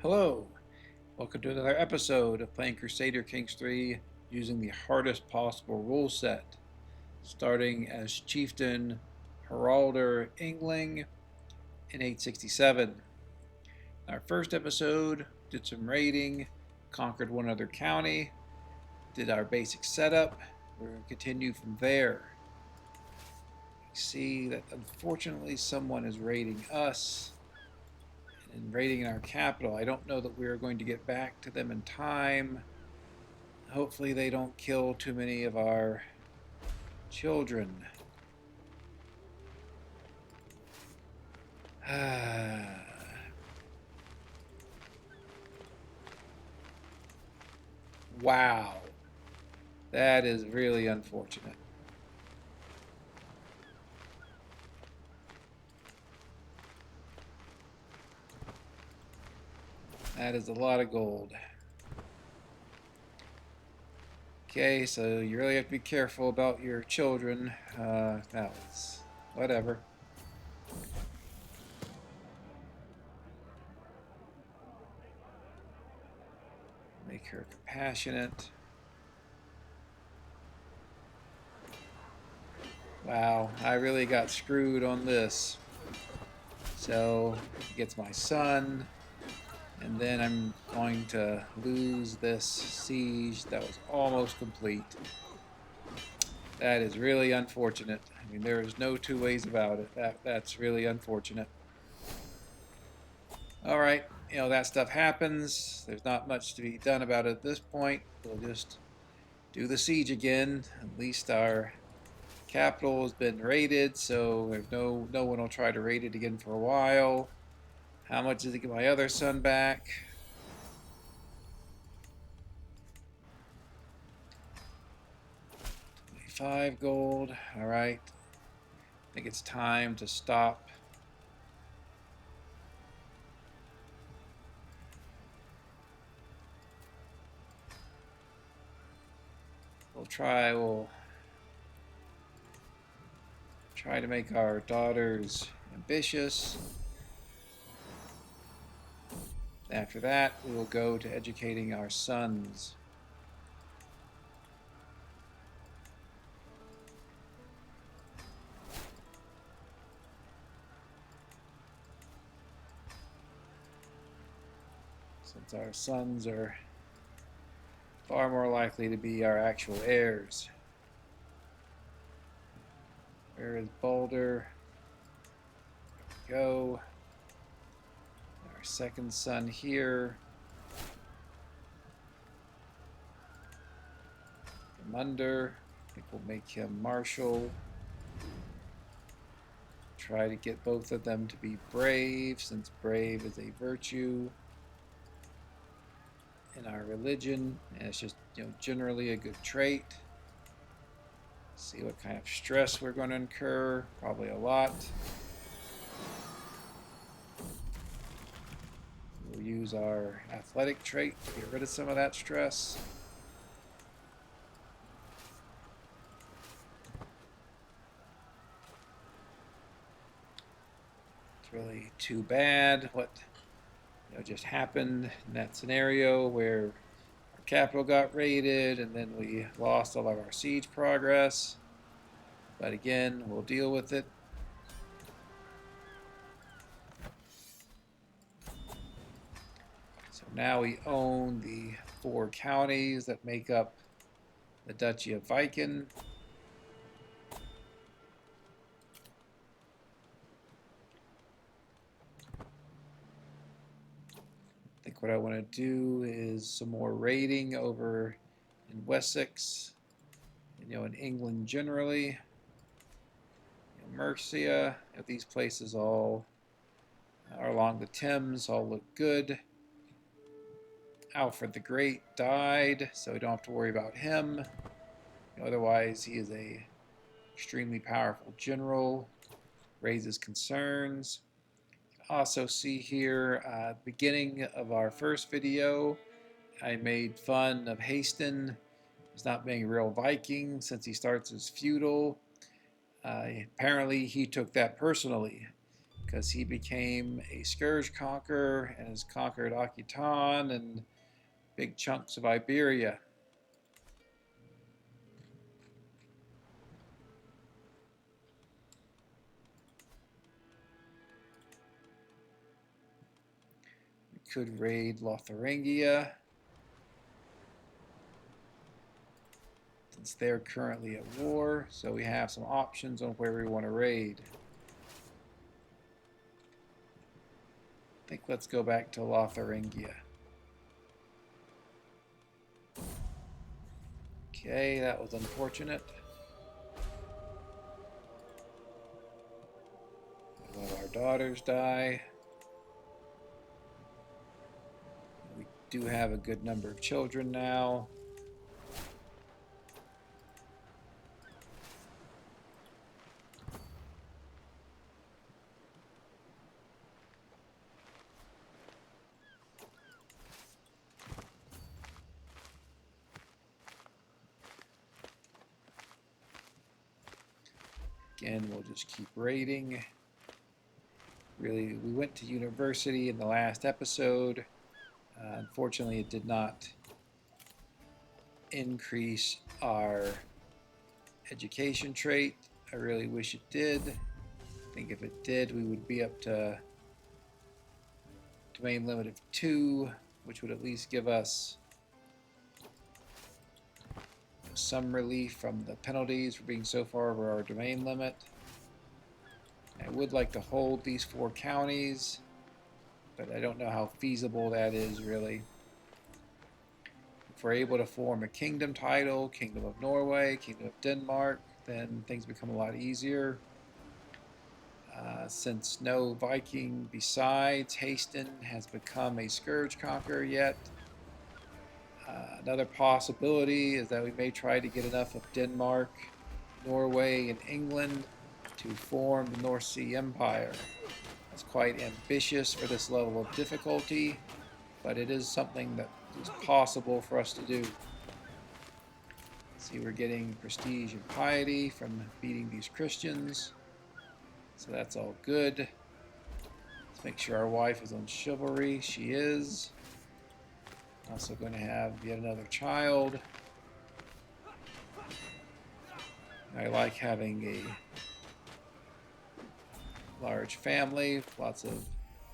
Hello, welcome to another episode of playing Crusader Kings 3 using the hardest possible rule set, starting as Chieftain Haraldr Yngling in 867. In our first episode, did some raiding, conquered one other county, did our basic setup. We're going to continue from there. We see that unfortunately someone is raiding us and raiding our capital. I don't know that we're going to get back to them in time. Hopefully they don't kill too many of our children. Wow. That is really unfortunate. That is a lot of gold. Okay, so you really have to be careful about your children. That was whatever. Make her compassionate. Wow, I really got screwed on this. So, he gets my son. And then I'm going to lose this siege that was almost complete. That is really unfortunate. I mean, there is no two ways about it. That's really unfortunate. Alright, that stuff happens. There's not much to be done about it at this point. We'll just do the siege again. At least our capital has been raided, so there's no one will try to raid it again for a while. How much does it get my other son back? 5 gold. Alright. I think it's time to stop. We'll try to make our daughters ambitious. After that, we will go to educating our sons. Since our sons are far more likely to be our actual heirs. Where is Balder? There we go. Our second son here. Commander. I think we'll make him marshal. Try to get both of them to be brave, since brave is a virtue in our religion, and it's just generally a good trait. See what kind of stress we're going to incur. Probably a lot. We'll use our athletic trait to get rid of some of that stress. It's really too bad what just happened in that scenario where our capital got raided and then we lost all of our siege progress. But again, we'll deal with it. So now we own the 4 counties that make up the Duchy of Viken. I think what I want to do is some more raiding over in Wessex, in England generally. Mercia, these places all are along the Thames, all look good. Alfred the Great died, so we don't have to worry about him. Otherwise, he is a extremely powerful general, raises concerns. Also see here, beginning of our first video, I made fun of Haston as not being a real Viking since he starts as feudal. Apparently he took that personally. because he became a scourge conqueror and has conquered Aquitaine and big chunks of Iberia. We could raid Lotharingia, since they're currently at war, so we have some options on where we want to raid. I think let's go back to Lotharingia. Okay, that was unfortunate. One of our daughters die. We do have a good number of children now. Again, we'll just keep raiding. Really, we went to university in the last episode. Unfortunately, it did not increase our education trait. I really wish it did. I think if it did, we would be up to domain limit of 2, which would at least give us some relief from the penalties for being so far over our domain limit. I would like to hold these 4 counties, but I don't know how feasible that is really. If we're able to form a kingdom title, Kingdom of Norway, Kingdom of Denmark, then things become a lot easier. Since no Viking besides Haston has become a scourge conqueror yet, another possibility is that we may try to get enough of Denmark, Norway, and England to form the North Sea Empire. That's quite ambitious for this level of difficulty, but it is something that is possible for us to do. See, we're getting prestige and piety from beating these Christians, so that's all good. Let's make sure our wife is on chivalry. She is. Also going to have yet another child. I like having a large family with lots of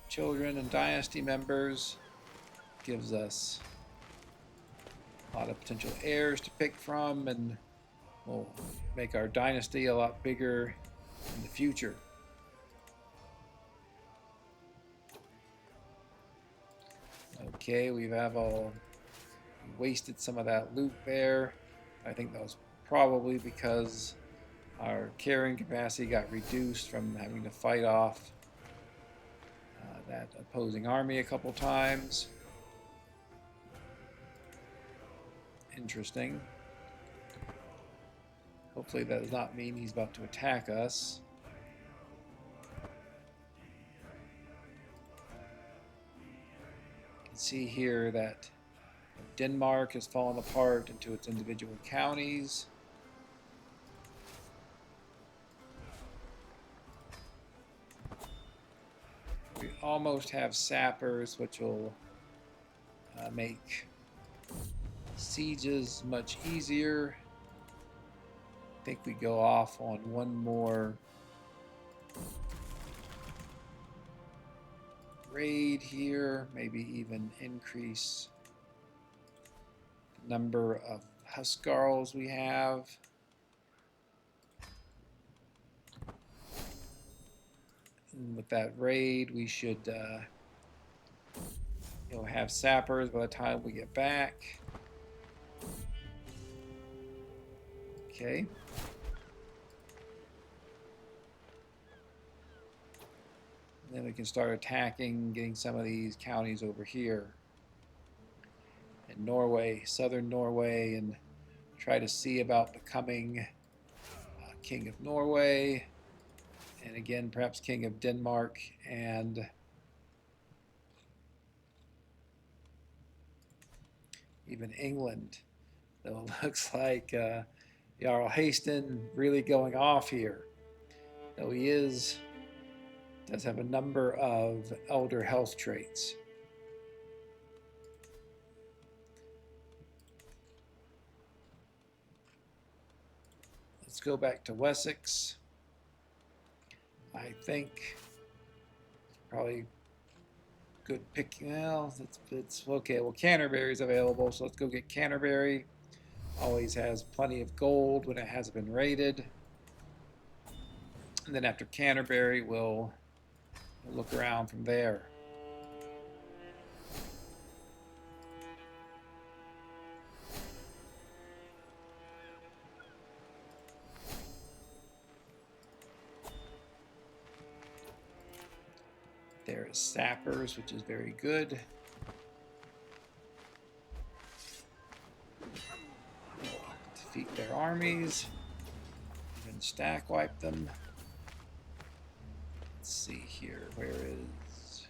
children and dynasty members. Gives us a lot of potential heirs to pick from, and will make our dynasty a lot bigger in the future. Okay, we have all wasted some of that loot there. I think that was probably because our carrying capacity got reduced from having to fight off that opposing army a couple times. Interesting. Hopefully that does not mean he's about to attack us. You can see here that Denmark has fallen apart into its individual counties. We almost have sappers, which will make sieges much easier. I think we go off on one more raid here, maybe even increase the number of Huskarls we have. And with that raid, we should have sappers by the time we get back. Okay. And then we can start attacking, getting some of these counties over here in Norway, southern Norway, and try to see about becoming King of Norway, and again perhaps King of Denmark and even England. So it looks like Jarl Haston really going off here. Though he is Does have a number of elder health traits. Let's go back to Wessex. I think probably good pick. Well, it's okay. Well, Canterbury's available, so let's go get Canterbury. Always has plenty of gold when it hasn't been raided. And then after Canterbury, we'll look around from there. There is sappers, which is very good. Defeat their armies. Even stack wipe them. Let's see here. Where is...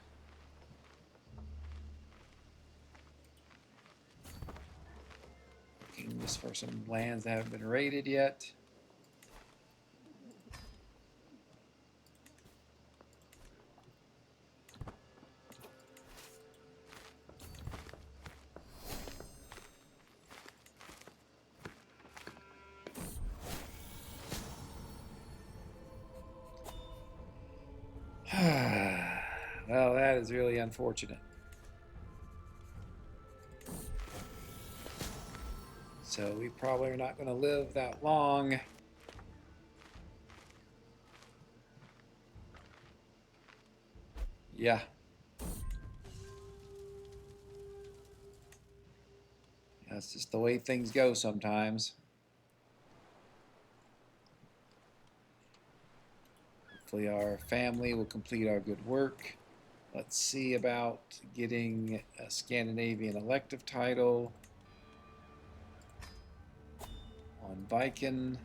Looking just for some lands that haven't been raided yet. Well, that is really unfortunate. So we probably are not going to live that long. Yeah. That's just the way things go sometimes. Hopefully our family will complete our good work. Let's see about getting a Scandinavian elective title on Viking.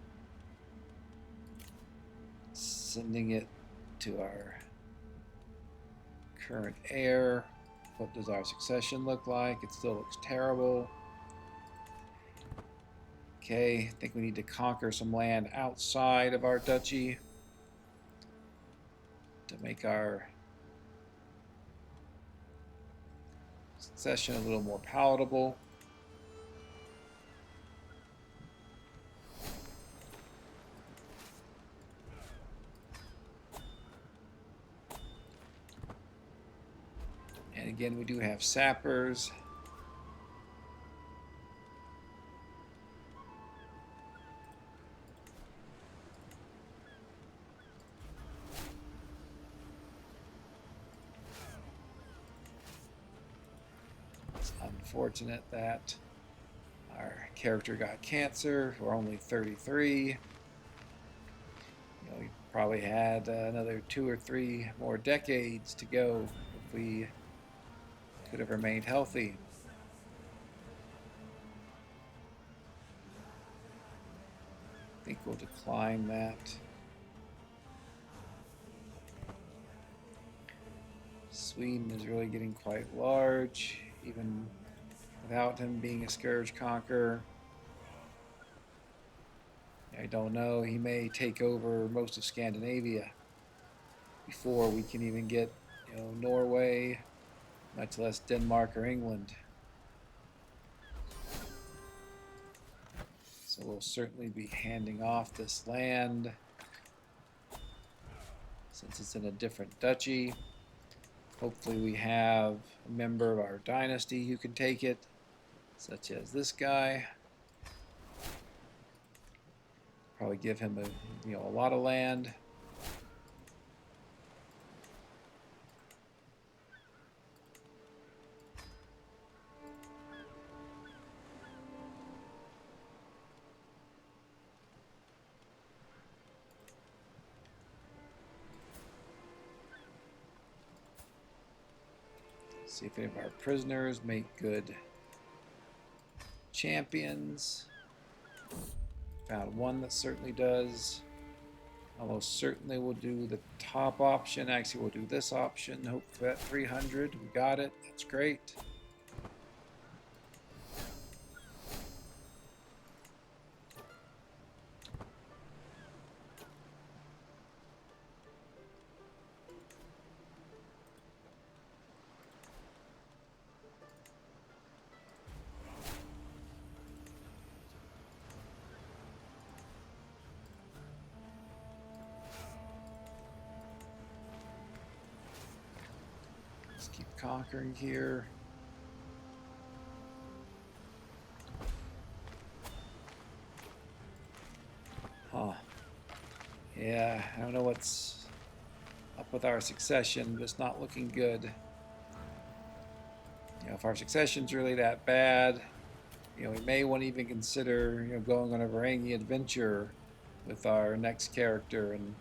Sending it to our current heir. What does our succession look like? It still looks terrible. Okay, I think we need to conquer some land outside of our duchy to make our succession a little more palatable. And again, we do have sappers. It's unfortunate that our character got cancer. We're only 33. You know, we probably had another 2 or 3 more decades to go if we could have remained healthy. I think we'll decline that. Sweden is really getting quite large, even without him being a scourge conqueror. I don't know, he may take over most of Scandinavia before we can even get, you know, Norway, much less Denmark or England. So we'll certainly be handing off this land since it's in a different duchy. Hopefully we have a member of our dynasty who can take it, such as this guy. Probably give him a lot of land. See if any of our prisoners make good champions. Found one that certainly does. Almost certainly we'll do the top option. Actually, we'll do this option. Hope for that 300. We got it. That's great. conquering here. Huh. Yeah, I don't know what's up with our succession, but it's not looking good. You know, if our succession's really that bad, you know, we may want to even consider, you know, going on a Varangian adventure with our next character and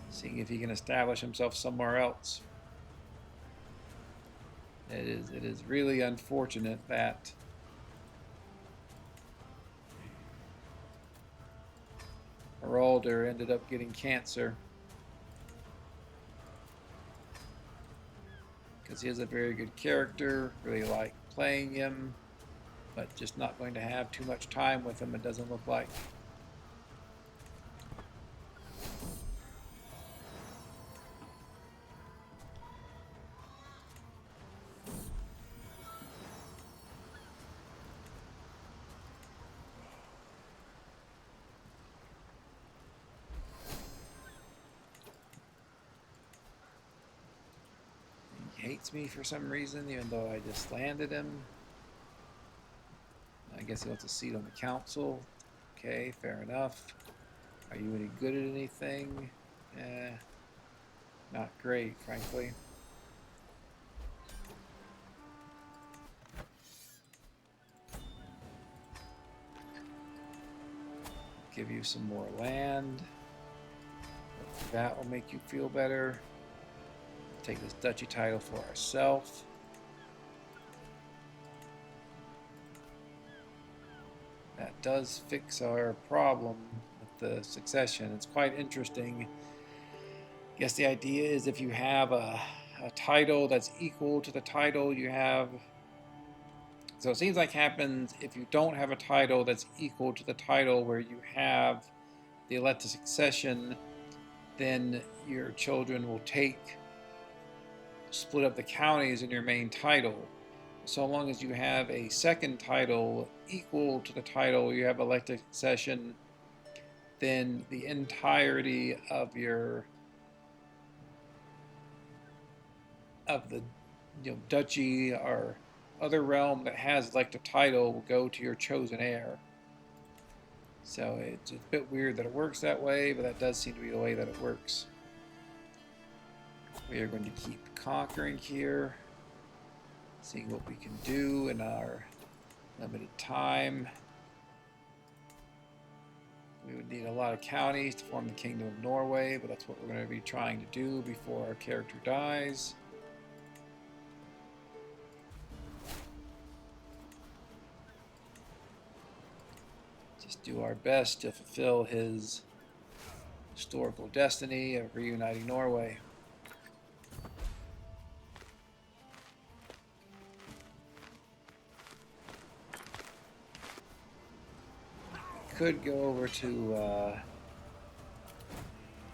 seeing if he can establish himself somewhere else. It is really unfortunate that Haraldr ended up getting cancer, because he is a very good character, really like playing him, but just not going to have too much time with him, it doesn't look like. He hates me for some reason, even though I just landed him. I guess he wants a seat on the council. Okay, fair enough. Are you any good at anything? Not great, frankly. Give you some more land. That will make you feel better. Take this duchy title for ourselves. That does fix our problem with the succession. It's quite interesting. I guess the idea is if you have a title that's equal to the title you have. So it seems like happens if you don't have a title that's equal to the title where you have the elected succession, then your children will split up the counties in your main title. So long as you have a second title equal to the title you have elected succession, then the entirety of the duchy or other realm that has elective title will go to your chosen heir. So it's a bit weird that it works that way, but that does seem to be the way that it works. We are going to keep conquering here, seeing what we can do in our limited time. We would need a lot of counties to form the Kingdom of Norway, but that's what we're going to be trying to do before our character dies. Just do our best to fulfill his historical destiny of reuniting Norway. Could go over to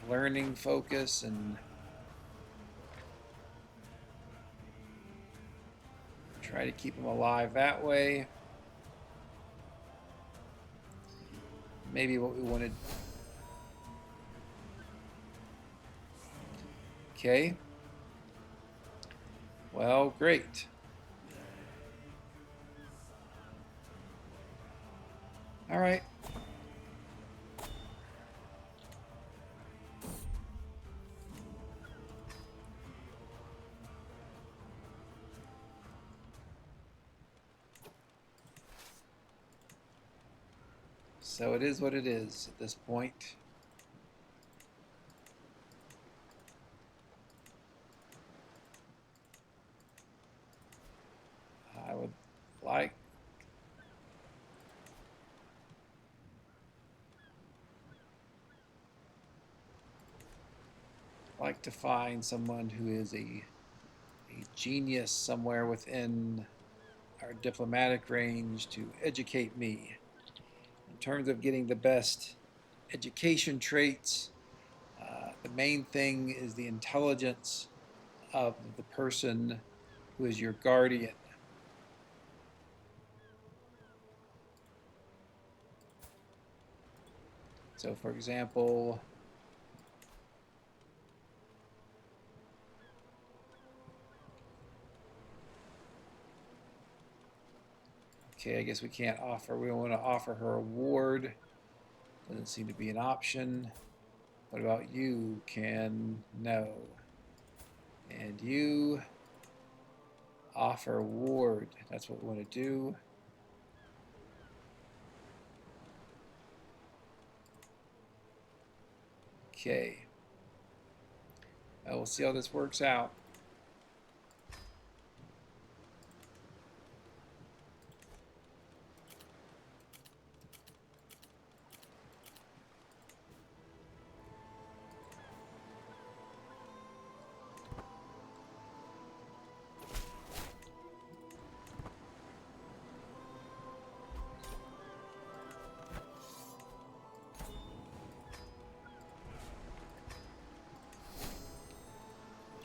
learning focus and try to keep him alive that way. Maybe what we wanted. Okay. Well, great. All right. So it is what it is at this point. I would like to find someone who is a genius somewhere within our diplomatic range to educate me. In terms of getting the best education traits, the main thing is the intelligence of the person who is your guardian. So, for example, Okay, I guess we can't offer. We want to offer her a ward. Doesn't seem to be an option. What about you? No. And you offer ward. That's what we want to do. Okay. We'll see how this works out.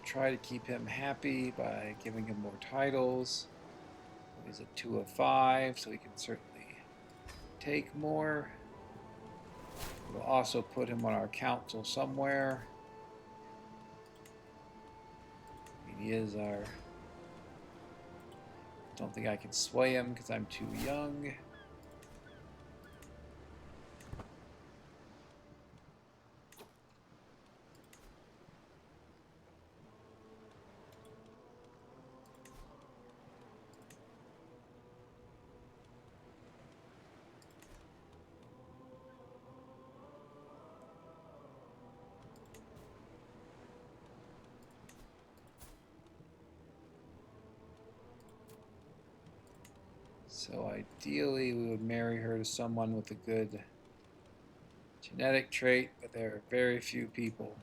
Try to keep him happy by giving him more titles. He's a 2 of 5, so he can certainly take more. We'll also put him on our council somewhere. I mean, he is our... Don't think I can sway him because I'm too young. So ideally we would marry her to someone with a good genetic trait, but there are very few people.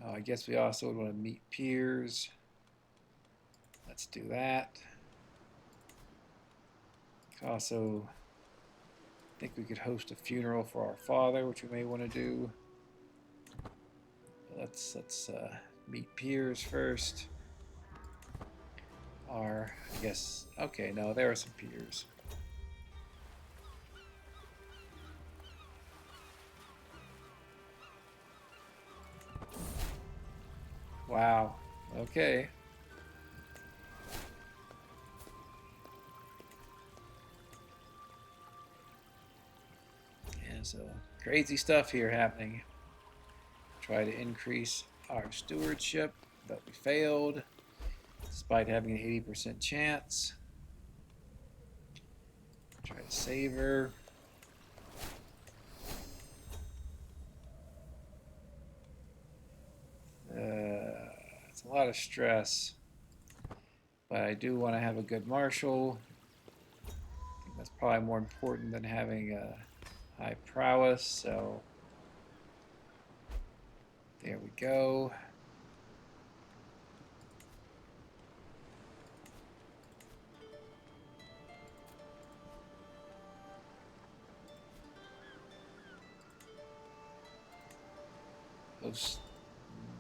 I guess we also would want to meet peers. Let's do that. Also, I think we could host a funeral for our father, which we may want to do. Let's meet peers first. I guess, okay, no, there are some peers. Wow, okay. Yeah, so crazy stuff here happening. Try to increase our stewardship, but we failed, despite having an 80% chance. Try to save her. It's a lot of stress, but I do want to have a good marshal. I think that's probably more important than having a high prowess, so there we go.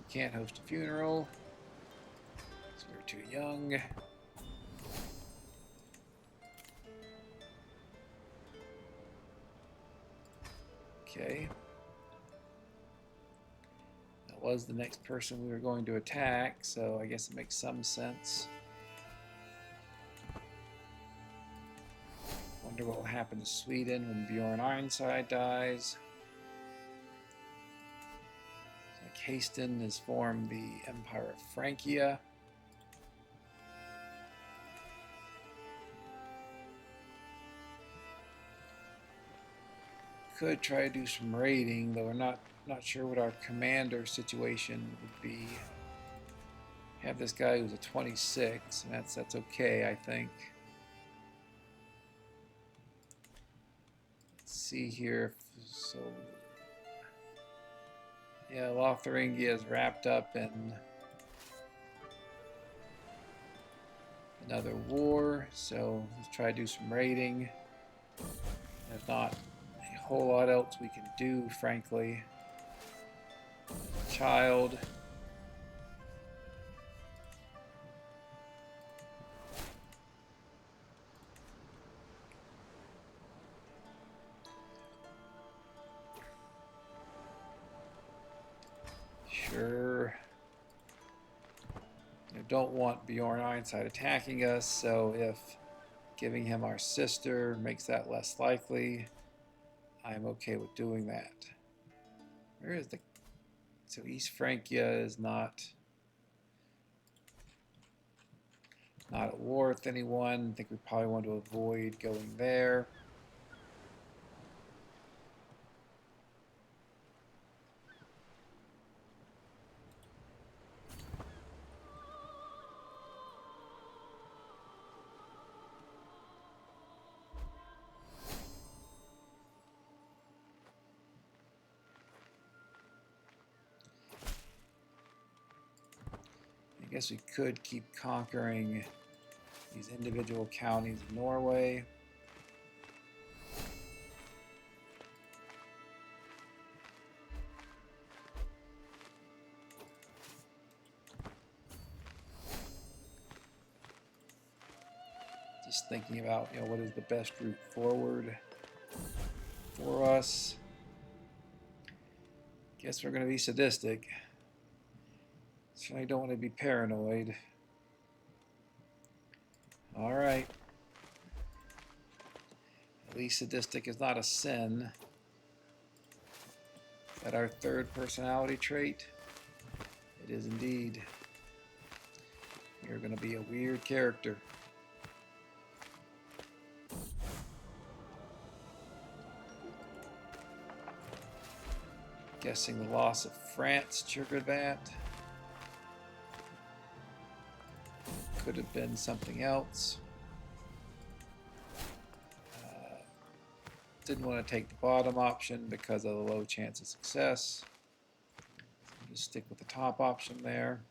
Can't host a funeral, so we're too young. Okay. That was the next person we were going to attack, so I guess it makes some sense. Wonder what will happen to Sweden when Bjorn Ironside dies. Haston has formed the Empire of Francia. Could try to do some raiding, though we're not sure what our commander situation would be. Have this guy who's a 26, and that's okay, I think. Let's see here. So yeah, Lotharingia is wrapped up in another war, so let's try to do some raiding. There's not a whole lot else we can do, frankly. Child. I don't want Bjorn Ironside attacking us, so if giving him our sister makes that less likely, I'm okay with doing that. Where is the... So East Francia is not at war with anyone. I think we probably want to avoid going there. I guess we could keep conquering these individual counties of Norway. Just thinking about, what is the best route forward for us. Guess we're going to be sadistic. Certainly don't want to be paranoid. All right. At least sadistic is not a sin. Is that our third personality trait? It is indeed. You're going to be a weird character. Guessing the loss of France triggered that. Could have been something else. Didn't want to take the bottom option because of the low chance of success. So just stick with the top option there.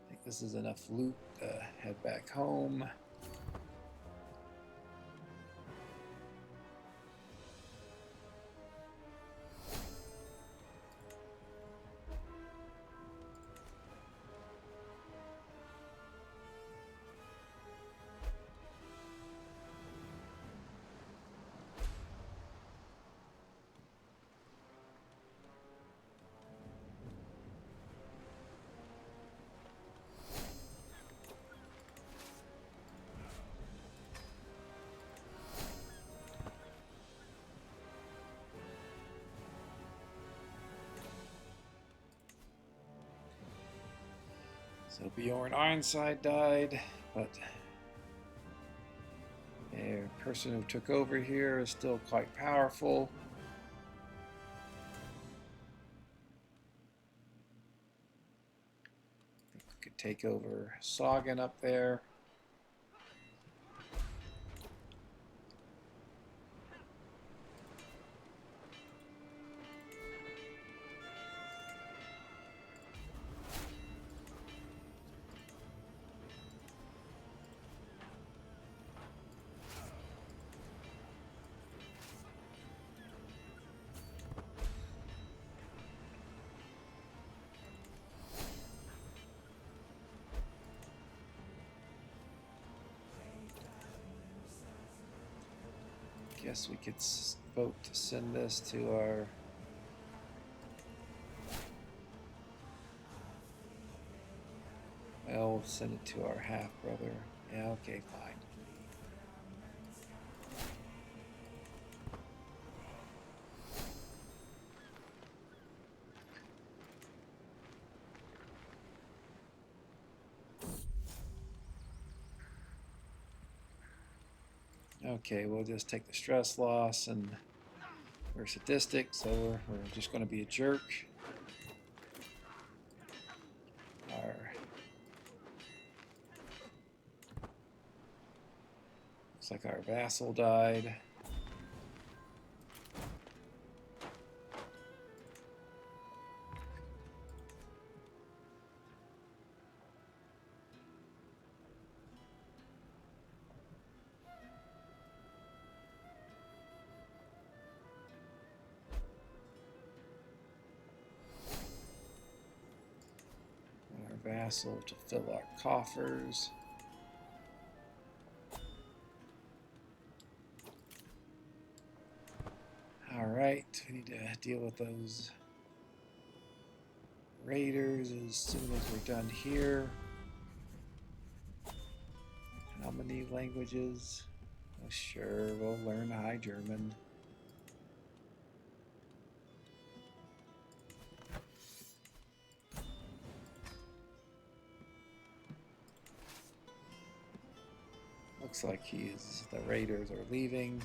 I think this is enough loot to head back home. So Bjorn Ironside died, but the person who took over here is still quite powerful. I think we could take over Sagan up there. Guess we could vote to send this to our... Well, we'll send it to our half-brother. Yeah, okay, fine. Okay, we'll just take the stress loss, and we're sadistic, so we're just going to be a jerk. Looks like our vassal died. Vassal to fill our coffers. Alright, we need to deal with those raiders as soon as we're done here. How many languages? Oh, sure, we'll learn High German. Looks like the raiders are leaving.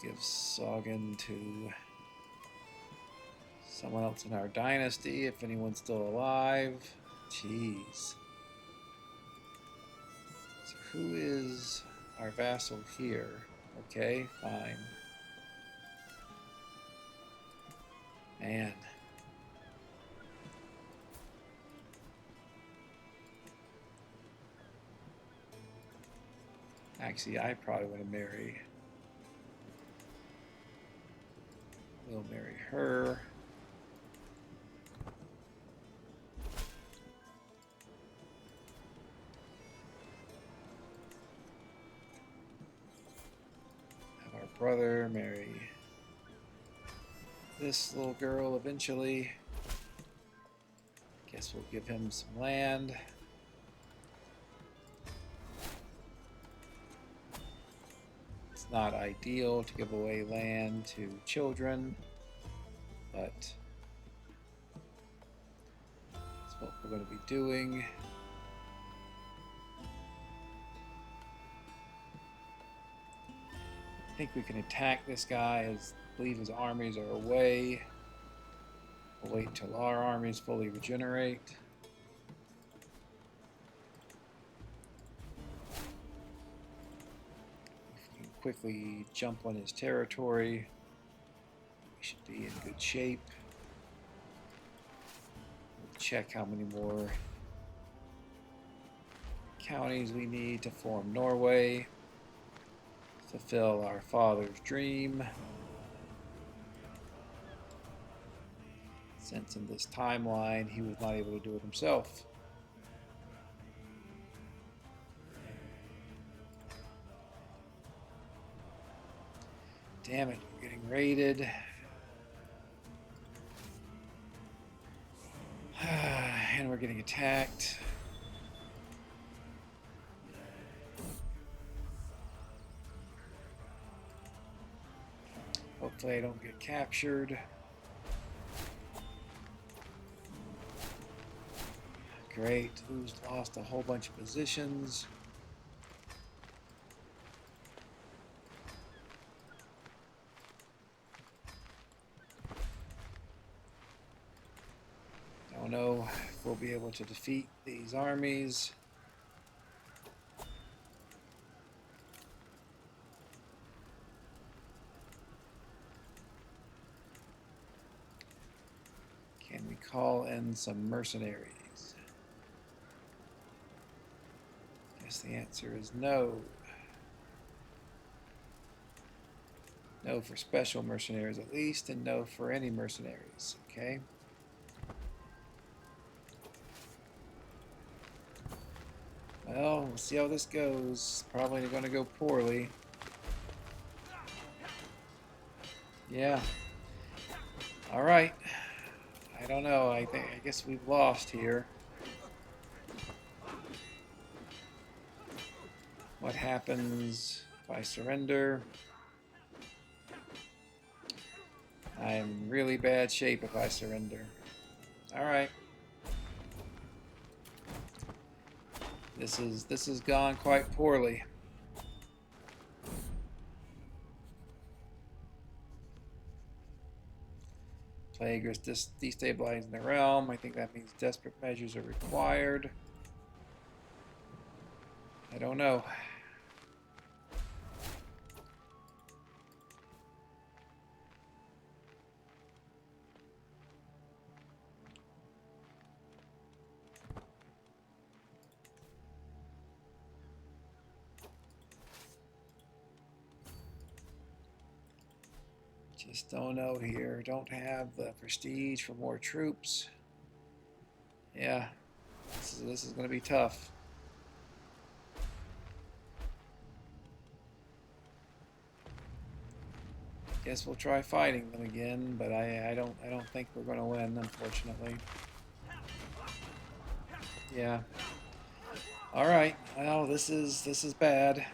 We'll give Sagan to someone else in our dynasty if anyone's still alive. Jeez. So who is our vassal here? Okay, fine. Man. Actually, I probably want to marry. We'll marry her. Have our brother marry this little girl eventually. Guess we'll give him some land. It's not ideal to give away land to children, but that's what we're going to be doing. I think we can attack this guy as I believe his armies are away. We'll wait until our armies fully regenerate. If we can quickly jump on his territory, we should be in good shape. We'll check how many more counties we need to form Norway. Fulfill our father's dream. Since in this timeline he was not able to do it himself. Damn it, we're getting raided. And we're getting attacked. Hopefully I don't get captured. Great, who's lost a whole bunch of positions. Don't know if we'll be able to defeat these armies. Can we call in some mercenaries? Guess the answer is no. No for special mercenaries at least, and no for any mercenaries, okay? Well, we'll see how this goes. Probably going to go poorly. Yeah. All right. I don't know. I guess we've lost here. What happens if I surrender? I am in really bad shape if I surrender. All right. This has gone quite poorly. Plague is destabilizing the realm. I think that means desperate measures are required. I don't know. Just don't know here. Don't have the prestige for more troops. Yeah, this is going to be tough. guess we'll try fighting them again, but I don't think we're going to win, unfortunately. Yeah. All right. Well, this is bad.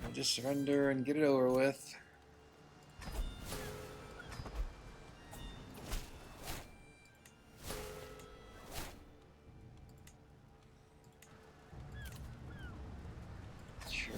We'll just surrender and get it over with. Sure.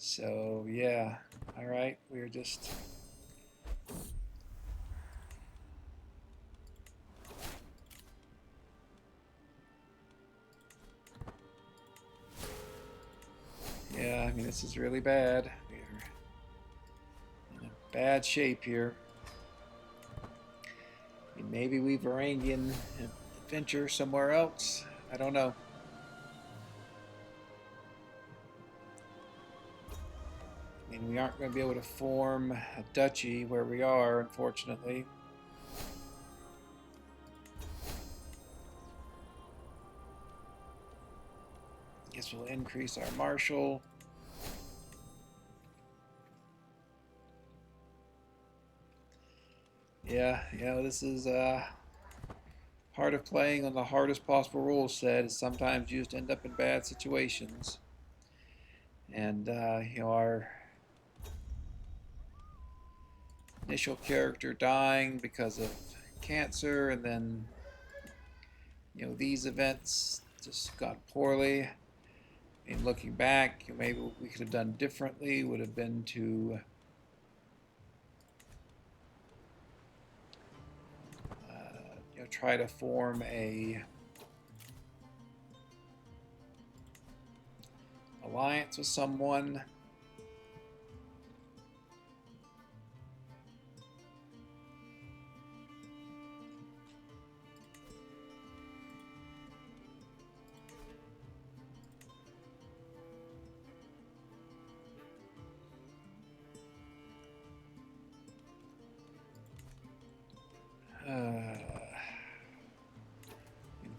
So, yeah. All right. We're just... Yeah, I mean, this is really bad. We're in a bad shape here. I mean, maybe we Varangian adventure somewhere else. I don't know. I mean, we aren't going to be able to form a duchy where we are, unfortunately. Guess we'll increase our marshal. Yeah, this is part of playing on the hardest possible rule set is sometimes you just end up in bad situations. And, our initial character dying because of cancer, and then, these events just got poorly. And looking back, maybe what we could have done differently would have been to try to form a alliance with someone.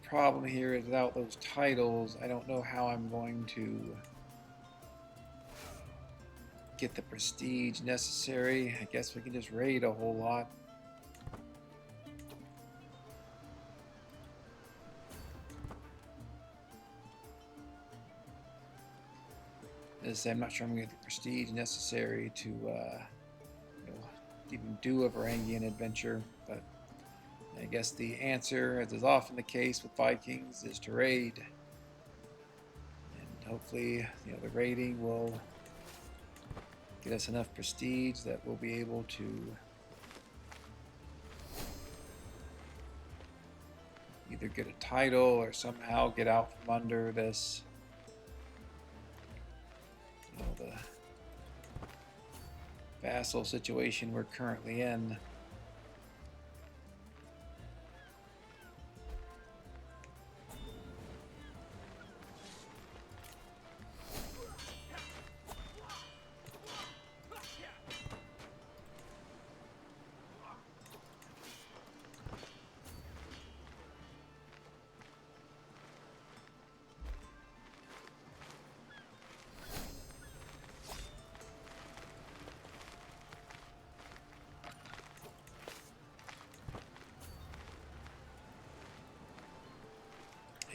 The problem here is without those titles, I don't know how I'm going to get the prestige necessary. I guess we can just raid a whole lot. As I say, I'm not sure I'm going to get the prestige necessary to even do a Varangian adventure, but I guess the answer, as is often the case with Vikings, is to raid. And hopefully, the raiding will get us enough prestige that we'll be able to either get a title or somehow get out from under this, the vassal situation we're currently in.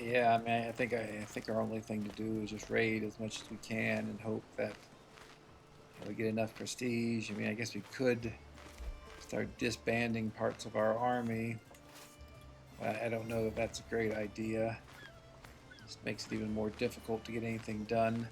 Yeah, I mean, I think our only thing to do is just raid as much as we can and hope that we get enough prestige. I mean, I guess we could start disbanding parts of our army, but I don't know that that's a great idea. It just makes it even more difficult to get anything done.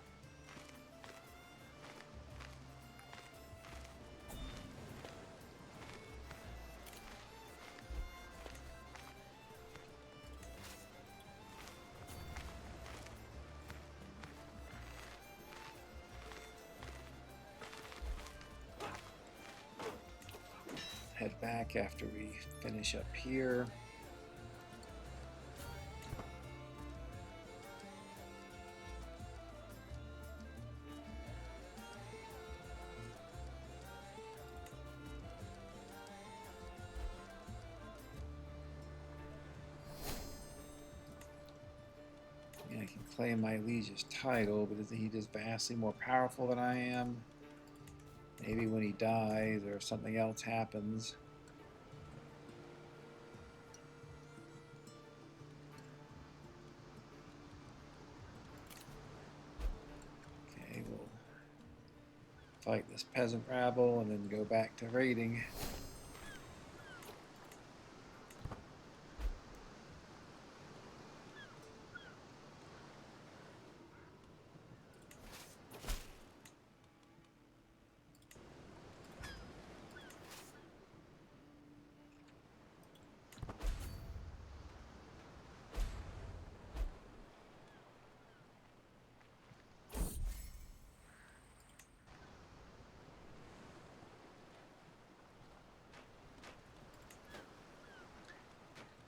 head back after we finish up here. I can claim my liege's title, but isn't he just vastly more powerful than I am? Maybe when he dies or something else happens. Okay, we'll fight this peasant rabble and then go back to raiding.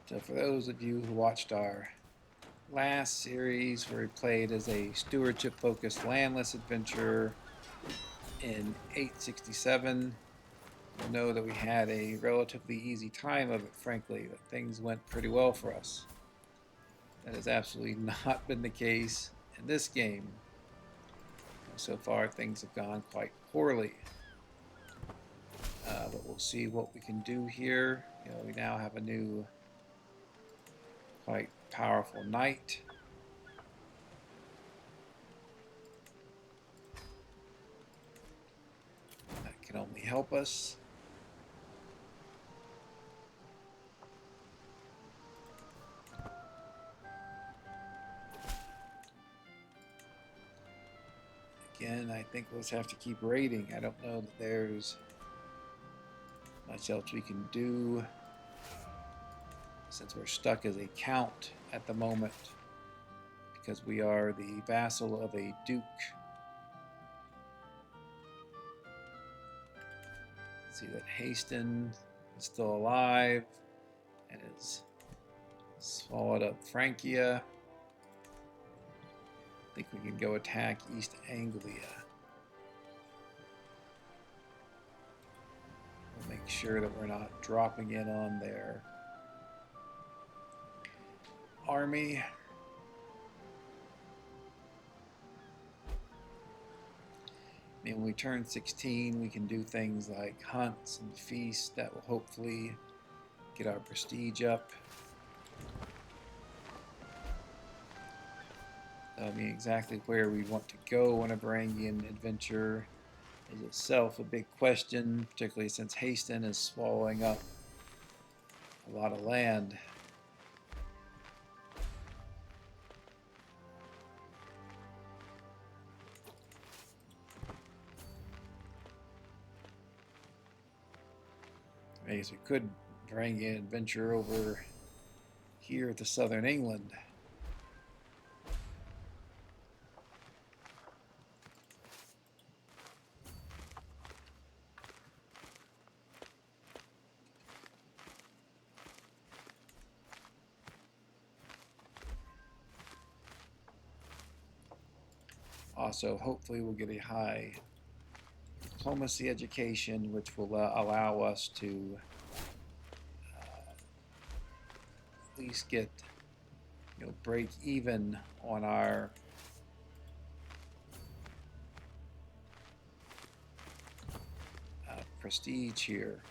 So for those of you who watched our last series where we played as a stewardship-focused landless adventurer in 867, you'll know that we had a relatively easy time of it, frankly, that things went pretty well for us. That has absolutely not been the case in this game. So far, things have gone quite poorly. But we'll see what we can do here. We now have a new, quite powerful knight. That can only help us. Again, I think we'll just have to keep raiding. I don't know that there's much else we can do since we're stuck as a count at the moment because we are the vassal of a duke. Let's see that Haston is still alive and has swallowed up Francia. I think we can go attack East Anglia. We'll make sure that we're not dropping in on their army. When we turn 16, we can do things like hunts and feasts that will hopefully get our prestige up. I mean, exactly where we want to go on a Varangian adventure is itself a big question, particularly since Haston is swallowing up a lot of land. I guess we could Varangian adventure over here to southern England. Also, hopefully we'll get a high diplomacy education, which will allow us to at least get, break even on our prestige here.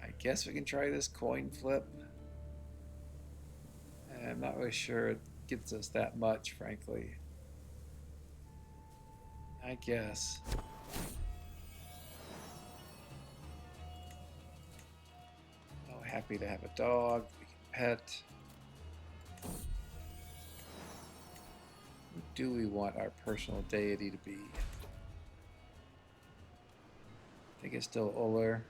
I guess we can try this coin flip. not really sure it gets us that much, frankly. I guess. Oh, happy to have a dog we can pet. Who do we want our personal deity to be? I think it's still Uller.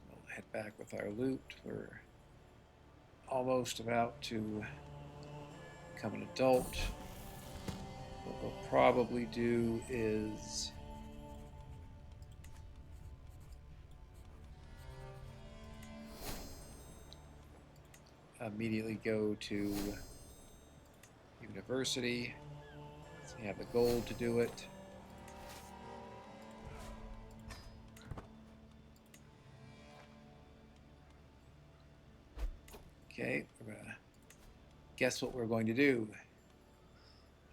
We'll head back with our loot. We're almost about to become an adult. What we'll probably do is immediately go to university. So you have the gold to do it. Okay, we're gonna guess what we're going to do.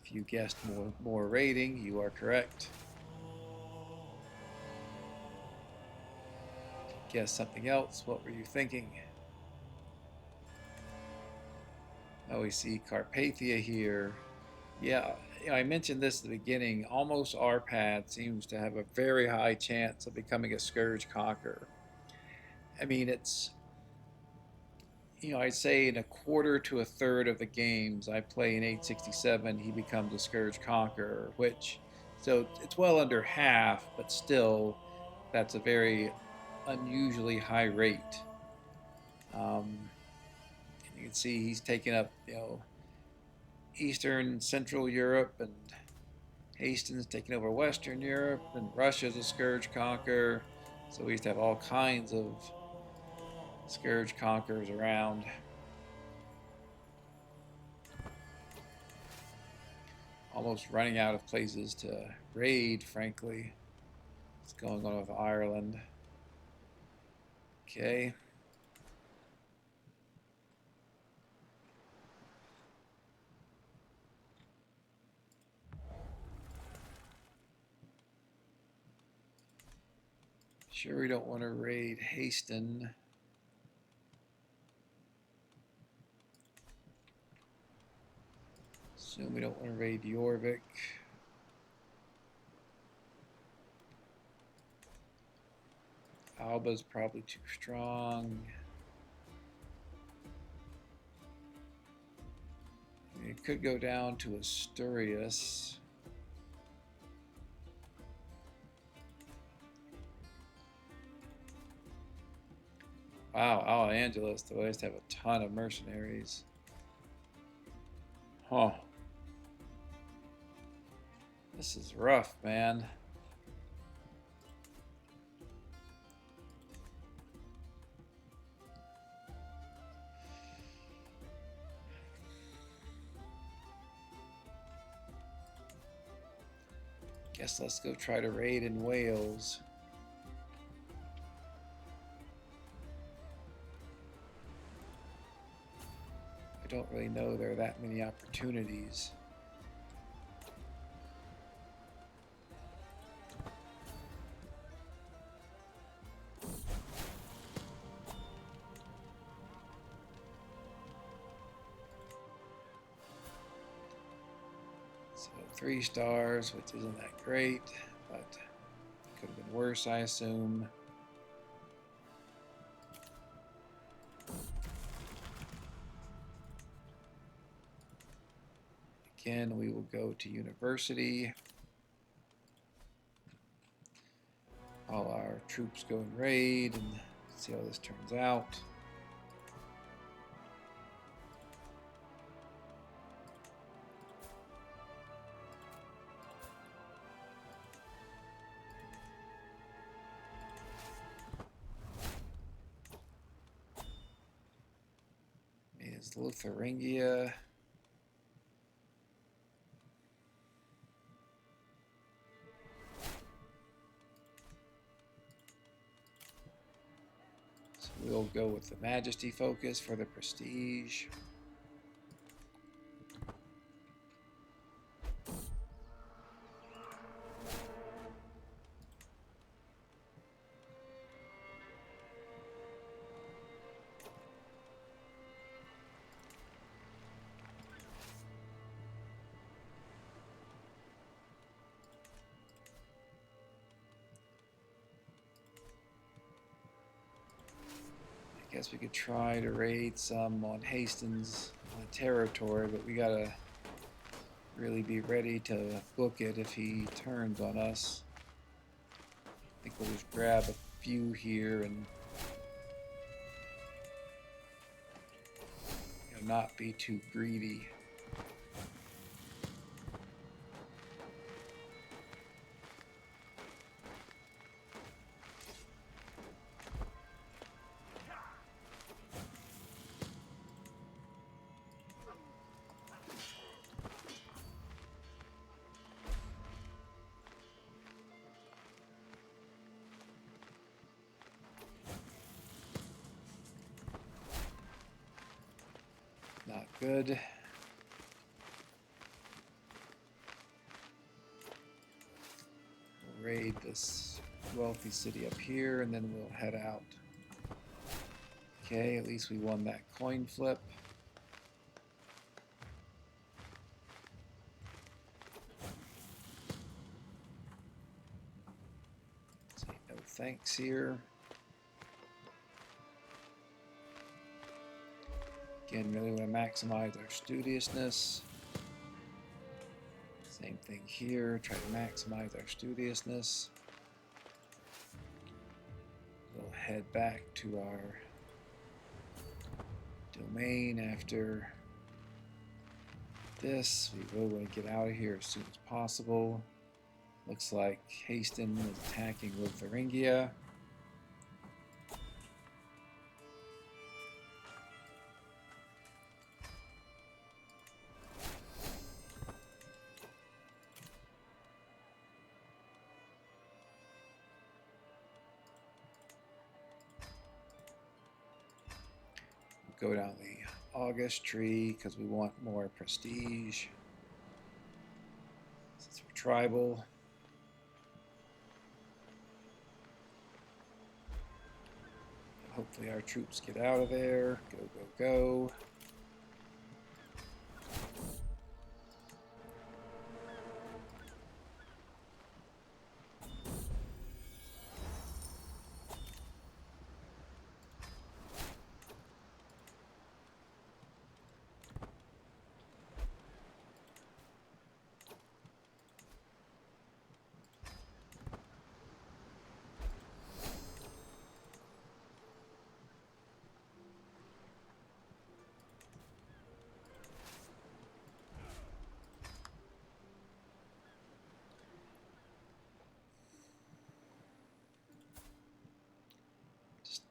If you guessed more raiding, you are correct. Guess something else. What were you thinking? Oh, we see Carpathia here. Yeah, I mentioned this at the beginning. Almost Arpad seems to have a very high chance of becoming a Scourge Conqueror. I mean, it's, I'd say in a quarter to a third of the games I play in 867, he becomes a Scourge Conqueror, which, so it's well under half, but still, that's a very unusually high rate. You can see he's taken up, Eastern Central Europe, and Hastings taking over Western Europe, and Russia's a Scourge Conqueror. So we used to have all kinds of Scourge Conquerors around. Almost running out of places to raid, frankly. What's going on with Ireland? Okay. Sure, we don't want to raid Hastings. Assume we don't want to raid Jorvik. Alba's probably too strong. It could go down to Asturias. Wow, Los Angeles, though, I used to have a ton of mercenaries. Huh. This is rough, man. Guess let's go try to raid in Wales. I don't really know there are that many opportunities. So 3 stars, which isn't that great, but could have been worse, I assume. Again, we will go to university. All our troops go and raid and see how this turns out. Is Lotharingia. So we'll go with the Majesty focus for the prestige. Guess we could try to raid some on Hastings territory, but we gotta really be ready to book it if he turns on us. I think we'll just grab a few here and not be too greedy. Not good. We'll raid this wealthy city up here and then we'll head out. Okay, at least we won that coin flip. Say no thanks here. Again, really want to maximize our studiousness. Same thing here, try to maximize our studiousness. We'll head back to our domain after this. We really want to get out of here as soon as possible. Looks like Hastings is attacking with Thuringia. Go down the August tree because we want more prestige. Since we're tribal. Hopefully our troops get out of there. Go, go, go.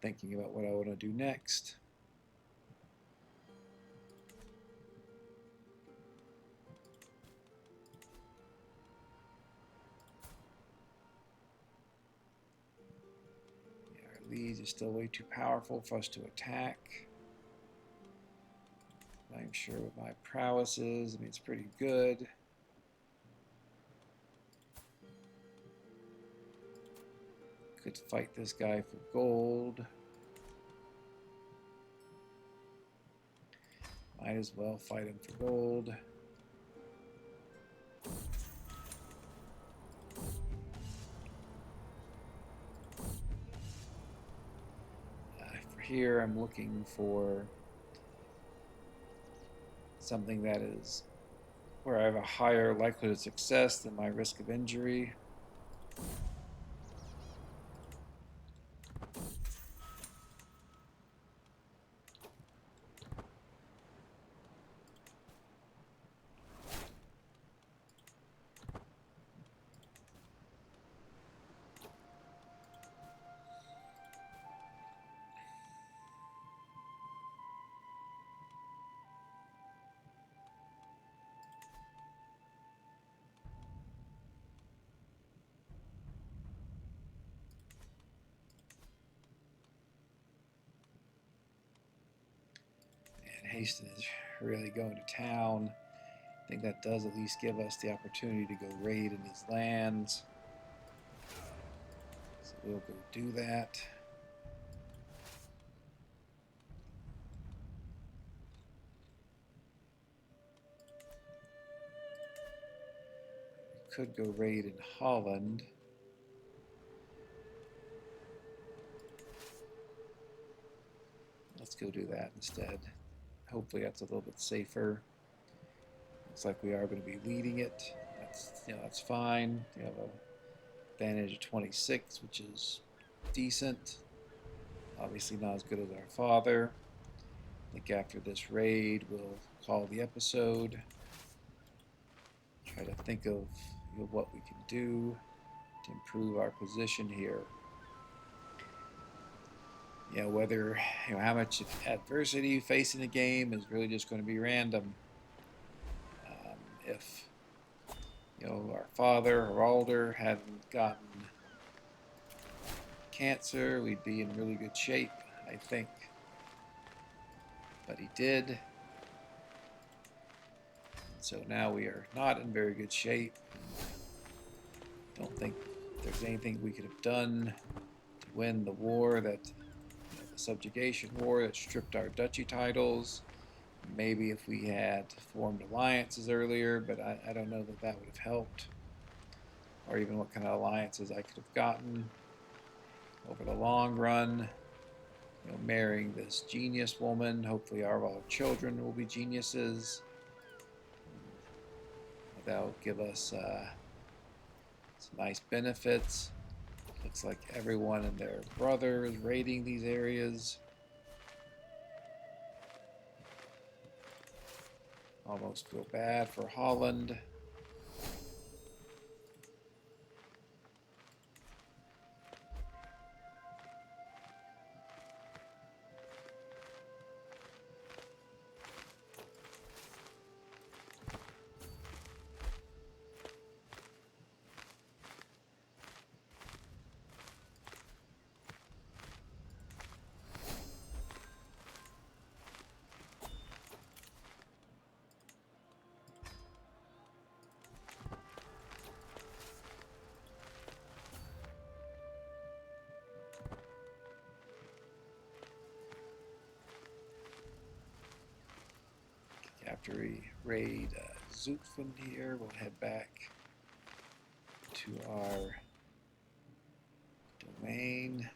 Thinking about what I want to do next. Yeah, our leads are still way too powerful for us to attack. I'm sure what my prowess is. I mean, it's pretty good. Could fight this guy for gold. Might as well fight him for gold. For here, I'm looking for something that is where I have a higher likelihood of success than my risk of injury. Hastings is really going to town. I think that does at least give us the opportunity to go raid in his lands. So we'll go do that. We could go raid in Holland. let's go do that instead. Hopefully that's a little bit safer. Looks like we are going to be leading it. That's fine. We have an advantage of 26, which is decent. Obviously not as good as our father. I think after this raid, we'll call the episode. Try to think of what we can do to improve our position here. Whether how much adversity you face in the game is really just going to be random. If our father Haraldr hadn't gotten cancer, we'd be in really good shape, I think. But he did. So now we are not in very good shape. Don't think there's anything we could have done to win the war the subjugation war that stripped our duchy titles. Maybe if we had formed alliances earlier, but I don't know that would have helped. Or even what kind of alliances I could have gotten over the long run. Marrying this genius woman. Hopefully all our children will be geniuses. That'll give us some nice benefits. Looks like everyone and their brother is raiding these areas. Almost feel bad for Holland. After we raid Zutphen here, we'll head back to our domain.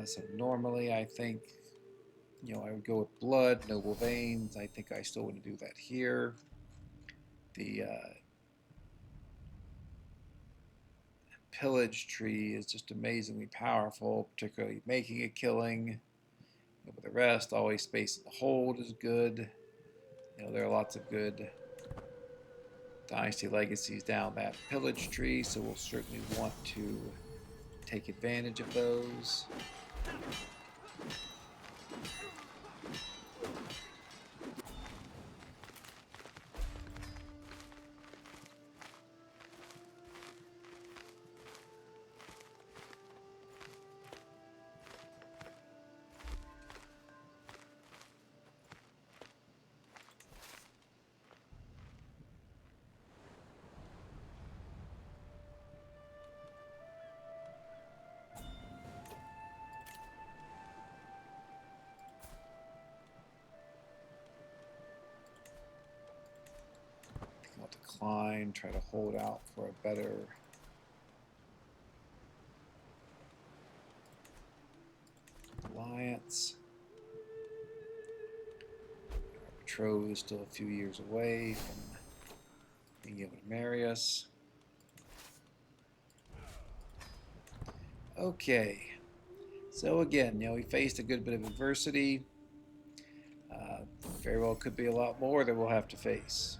So normally I think, I would go with blood, noble veins. I think I still want to do that here. The pillage tree is just amazingly powerful, particularly making a killing. But the rest, always space in the hold is good. There are lots of good dynasty legacies down that pillage tree, so we'll certainly want to take advantage of those. I'll decline, try to hold out for a better alliance. Our betrothed is still a few years away from being able to marry us. Okay, so again, we faced a good bit of adversity. Very well could be a lot more that we'll have to face.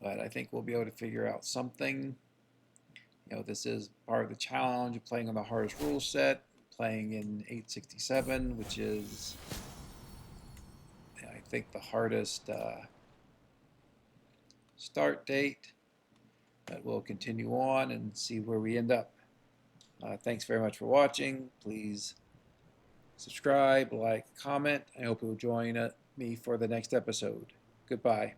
But I think we'll be able to figure out something. This is part of the challenge of playing on the hardest rule set, playing in 867, which is, I think, the hardest start date. But we'll continue on and see where we end up. Thanks very much for watching. Please subscribe, like, comment. I hope you'll join me for the next episode. Goodbye.